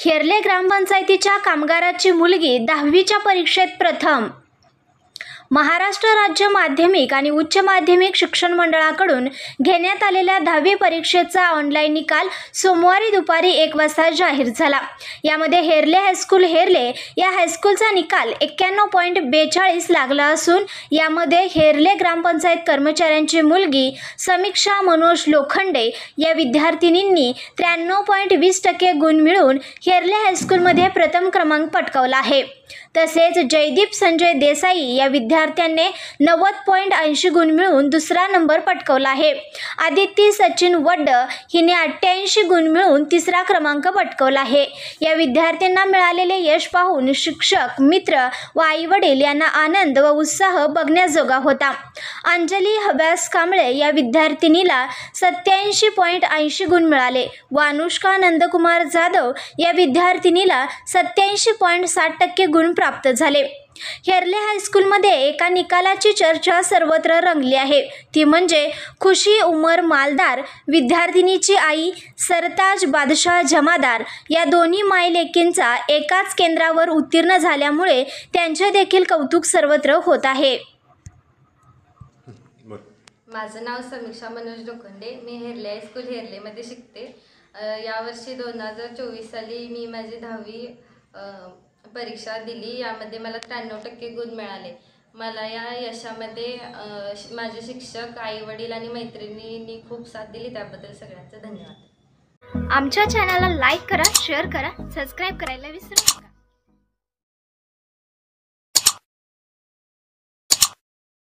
हेरले ग्रामपंचायतीच्या कामगाराची मुलगी 10वीच्या परीक्षेत प्रथम। महाराष्ट्र राज्य माध्यमिक आणि उच्च माध्यमिक शिक्षण मंडळाकडून घेण्यात आलेल्या 10वी परीक्षेचा ऑनलाईन निकाल सोमवारी दुपारी 1 वाजता जाहीर झाला। यामध्ये हेरले हायस्कूल हेरले या हायस्कूलचा निकाल 91.42 लागला असून यामध्ये हेरले ग्रामपंचायत कर्मचाऱ्यांची मुलगी समीक्षा मनोज लोखंडे या विद्यार्थिनींनी 93.20% गुण मिळवून हेरले हायस्कूलमध्ये प्रथम क्रमांक पटकावला आहे। तसेच जयदीप संजय देसाई या विद्यार्थ्याने 90.80 गुण मिळवून दुसरा नंबर पटकावला आहे। आदिती सचिन वड्ड हिने 88 गुण मिळवून तिसरा क्रमांक पटकावला आहे। या विद्यार्थ्यांना मिळालेले यश पाहून शिक्षक, मित्र व आई-वडील यांना आनंद व उत्साह बघण्याजोगा होता। अंजली हब्यास कांबळे या विद्यार्थिनीला 87.80 गुण मिळाले व अनुष्का नंदकुमार जाधव या विद्यार्थिनीला 87.60% गुण प्राप्त झाले। हेरले हायस्कूलमध्ये एका निकालाची चर्चा सर्वत्र रंगली आहे, ती म्हणजे खुशी उमर मालदार विद्यार्थिनीची आई सरताज बादशाह जमादार या दोन्ही मायलेकींचा एकाच केंद्रावर उत्तीर्ण झाल्यामुळे त्यांचे देखील कौतुक सर्वत्र होत आहे। माझं नाव समीक्षा मनोज लोखंडे, मी हेरले हायस्कूल हेरलेमध्ये शिकते। यावर्षी 2024 साली मी माझी 10वी परीक्षा दिली। यामध्ये मला 93% गुण मिळाले। मला या यशामध्ये माझे शिक्षक, आई-वडील आणि मैत्रिणींनी खूप साथ दिली, त्याबद्दल सगळ्यांचे धन्यवाद। आमच्या चॅनलला लाईक करा, शेअर करा, सबस्क्राईब करायला विसरू नका।